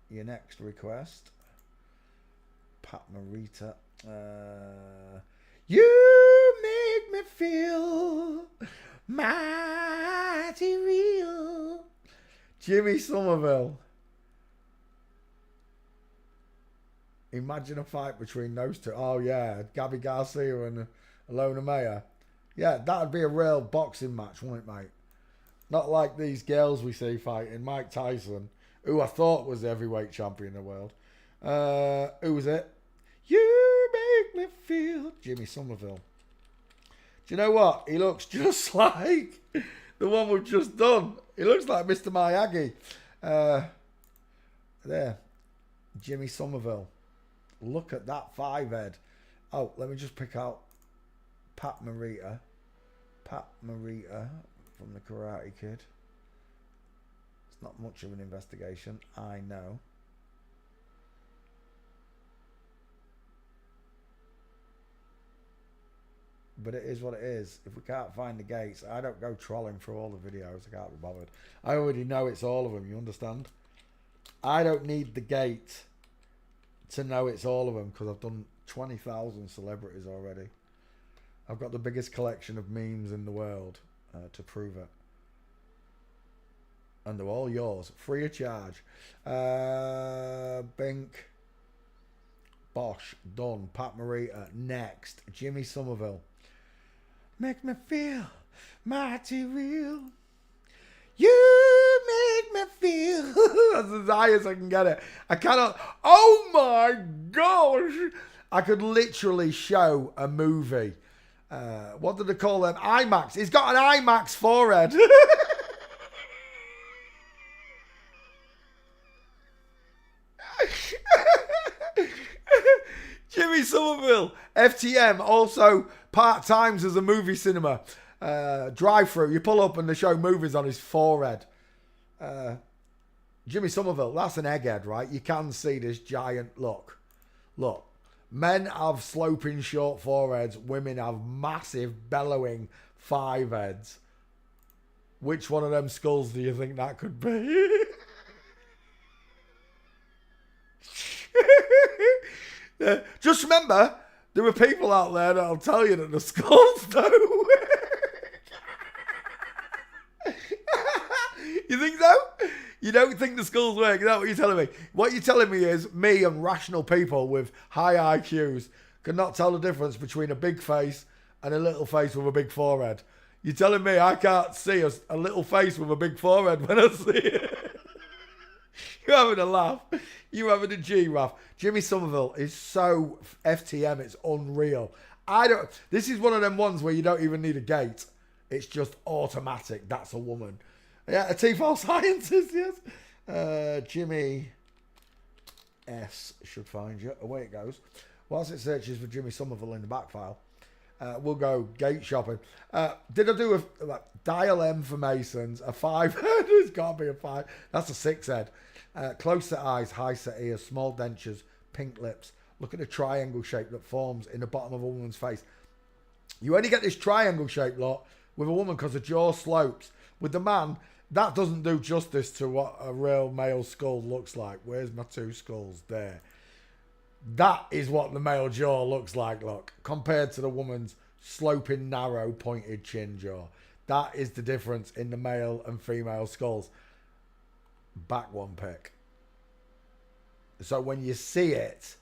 your next request. Pat Morita. You make me feel mighty real. Jimmy Somerville. Imagine a fight between those two. Oh yeah, Gabby Garcia and Alona Mayer. Yeah, that'd be a real boxing match, wouldn't it, mate? Not like these girls we see fighting. Mike Tyson, who I thought was the heavyweight champion of the world. Who was it? You make me feel... Jimmy Somerville. Do you know what? He looks just like the one we've just done. He looks like Mr. Miyagi. There. Jimmy Somerville. Look at that 5-head. Oh, let me just pick out Pat Morita. Pat Morita from the Karate Kid. It's not much of an investigation, I know. But it is what it is. If we can't find the gates, I don't go trolling through all the videos. I can't be bothered. I already know it's all of them, you understand? I don't need the gate to know it's all of them because I've done 20,000 celebrities already. I've got the biggest collection of memes in the world to prove it. And they're all yours, free of charge. Bink. Bosh, done. Pat Morita, next. Jimmy Somerville. Make me feel mighty real. You make me feel. That's as high as I can get it. I cannot. Oh my gosh. I could literally show a movie. What did they call them? IMAX. He's got an IMAX forehead. Jimmy Somerville, FTM, also part-times as a movie cinema. Drive-through, you pull up and they show movies on his forehead. Jimmy Somerville, that's an egghead, right? You can see this giant, look. Men have sloping short foreheads, women have massive bellowing 5 heads. Which one of them skulls do you think that could be? Just remember, there are people out there that'll tell you that the skulls don't work. You think so? You don't think the skulls work? Is that what you're telling me? What you're telling me is me and rational people with high IQs cannot tell the difference between a big face and a little face with a big forehead. You're telling me I can't see a little face with a big forehead when I see it? You're having a laugh. You're having a G-Raff. Jimmy Somerville is so FTM, it's unreal. This is one of them ones where you don't even need a gate. It's just automatic. That's a woman. Yeah, a T-file scientist, yes. Jimmy S should find you. Away it goes. Whilst it searches for Jimmy Somerville in the back file, we'll go gate shopping. Did I do a dial M for Masons? A 5 head? It's got to be a 5. That's a 6 head. Close set eyes, high set ears, small dentures, pink lips. Look at the triangle shape that forms in the bottom of a woman's face. You only get this triangle shape lot with a woman because the jaw slopes. With the man, that doesn't do justice to what a real male skull looks like. Where's my 2 skulls? There. That is what the male jaw looks like, look, compared to the woman's sloping, narrow, pointed chin jaw. That is the difference in the male and female skulls. Back one pick. So when you see it,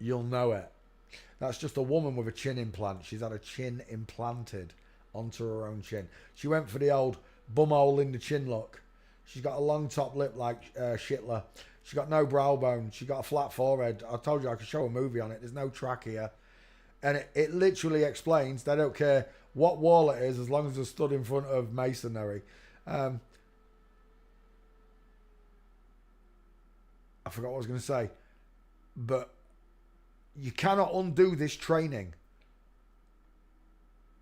you'll know it. That's just a woman with a chin implant. She's had a chin implanted onto her own chin. She went for the old bumhole in the chin look. She's got a long top lip like Shitler. She's got no brow bone. She got a flat forehead. I told you I could show a movie on it. There's no trachea. And it literally explains they don't care what wall it is as long as it's stood in front of masonry. I forgot what I was going to say. But you cannot undo this training.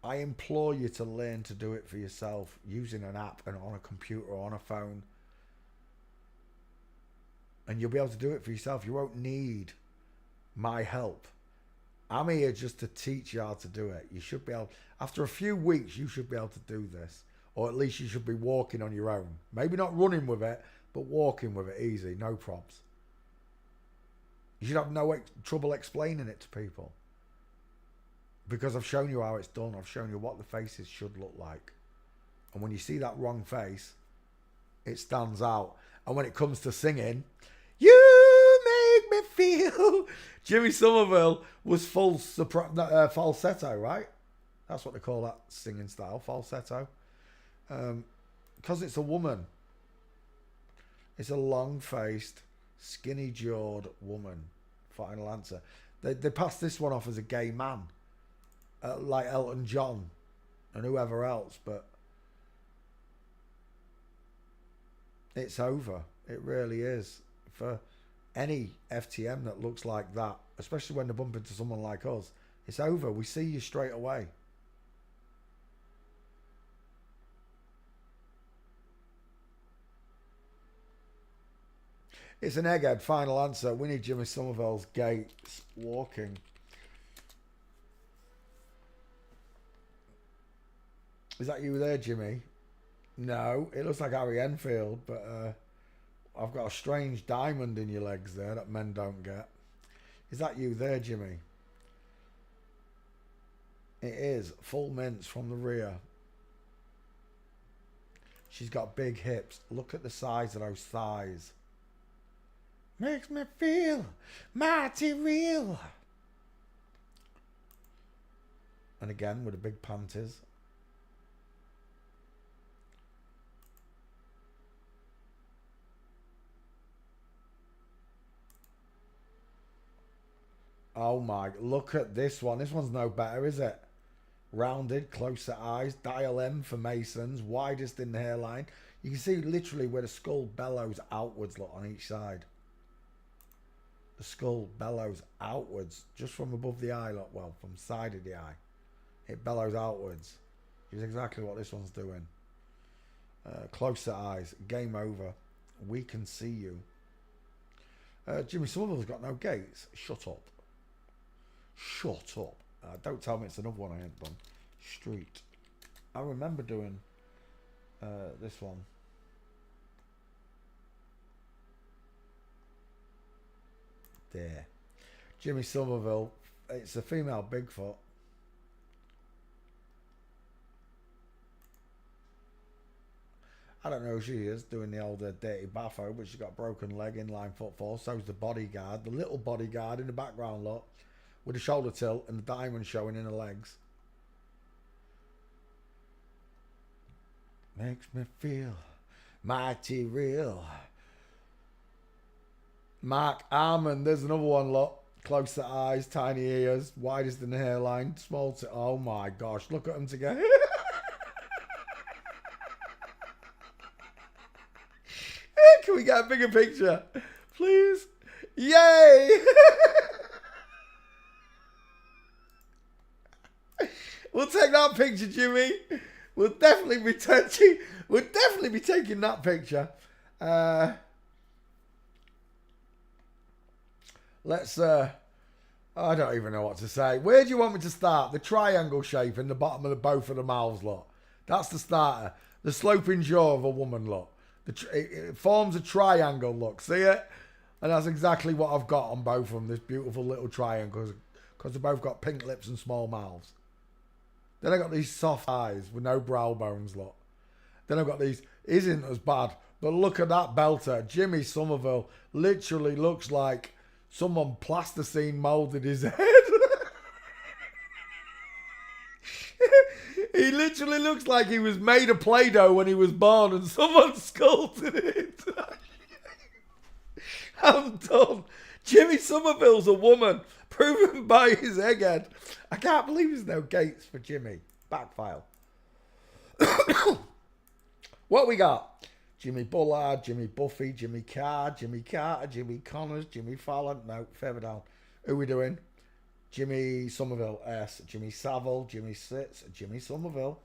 I implore you to learn to do it for yourself using an app and on a computer or on a phone. And you'll be able to do it for yourself. You won't need my help. I'm here just to teach you how to do it. You should be able, after a few weeks, you should be able to do this. Or at least you should be walking on your own. Maybe not running with it, but walking with it easy, no probs. You should have no trouble explaining it to people. Because I've shown you how it's done. I've shown you what the faces should look like. And when you see that wrong face, it stands out. And when it comes to singing, you make me feel. Jimmy Somerville was full falsetto, right? That's what they call that singing style, falsetto. Because it's a woman. It's a long-faced, skinny-jawed woman. Final answer. They passed this one off as a gay man. Like Elton John and whoever else, but it's over. It really is. For any FTM that looks like that, especially when they bump into someone like us, it's over. We see you straight away. It's an egghead. Final answer. We need Jimmy Somerville's gates walking. Is that you there, Jimmy? No, it looks like Harry Enfield, but I've got a strange diamond in your legs there that men don't get. Is that you there, Jimmy? It is. Full mince from the rear. She's got big hips. Look at the size of those thighs. Makes me feel mighty real. And again with the big panties. Oh my, look at this one. This one's no better, is it? Rounded, closer eyes, dial M for Masons, widest in the hairline. You can see literally where the skull bellows outwards, look, on each side. The skull bellows outwards, just from above the eye, look, well, from side of the eye. It bellows outwards. It's exactly what this one's doing. Closer eyes, game over. We can see you. Jimmy Somerville's got no gates. Shut up. Shut up. Don't tell me it's another one I ain't done. Street. I remember doing this one. There. Jimmy Somerville. It's a female Bigfoot. I don't know who she is, doing the old dirty baffo, but she's got a broken leg, inline footfall. So's the bodyguard. The little bodyguard in the background, look. With the shoulder tilt and the diamond showing in her legs. Makes me feel mighty real. Mark Armand, there's another one, look. Closer eyes, tiny ears, widest in the hairline, small oh my gosh, look at them together. Can we get a bigger picture? Please? Yay! We'll take that picture, Jimmy. We'll definitely be taking that picture. Let's I don't even know what to say. Where do you want me to start? The triangle shape in the bottom of the both of the mouths, look. That's the starter. The sloping jaw of a woman, look. It forms a triangle, look. See it? And that's exactly what I've got on both of them. This beautiful little triangle. Because they've both got pink lips and small mouths. Then I got these soft eyes with no brow bones, look. Then I've got these, isn't as bad. But look at that belter. Jimmy Somerville literally looks like someone plasticine moulded his head. He literally looks like he was made of Play-Doh when he was born and someone sculpted it. I'm done. Jimmy Somerville's a woman, proven by his egghead. I can't believe there's no gates for Jimmy. Backfile. What we got? Jimmy Bullard, Jimmy Buffy, Jimmy Carr, Jimmy Carter, Jimmy Connors, Jimmy Fallon. No, further down. Who are we doing? Jimmy Somerville, S. Jimmy Savile, Jimmy Sitz, Jimmy Somerville.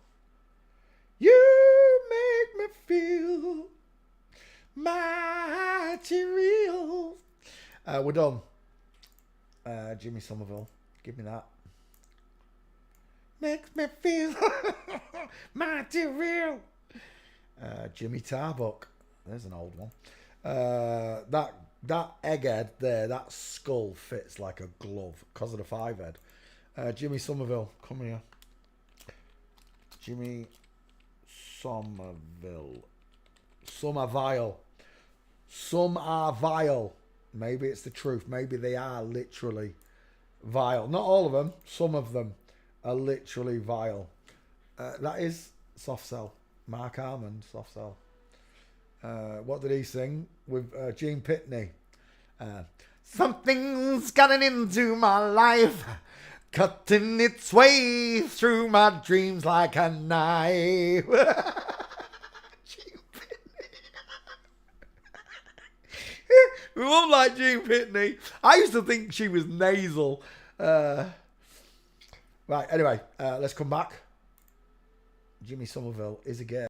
You make me feel mighty real. We're done. Jimmy Somerville, give me that. Makes me feel mighty real. Jimmy Tarbuck. There's an old one. That egghead there, that skull fits like a glove because of the 5 head. Jimmy Somerville, come here. Jimmy Somerville. Some are vile. Some are vile. Maybe it's the truth. Maybe they are literally vile. Not all of them. Some of them are literally vile. That is Soft Cell. Mark Harmon, Soft Cell. What did he sing with Gene Pitney? Something's gotten into my life, cutting its way through my dreams like a knife. Gene Pitney. We won't like Gene Pitney. I used to think she was nasal. Right, anyway, let's come back. Jimmy Somerville is a gay.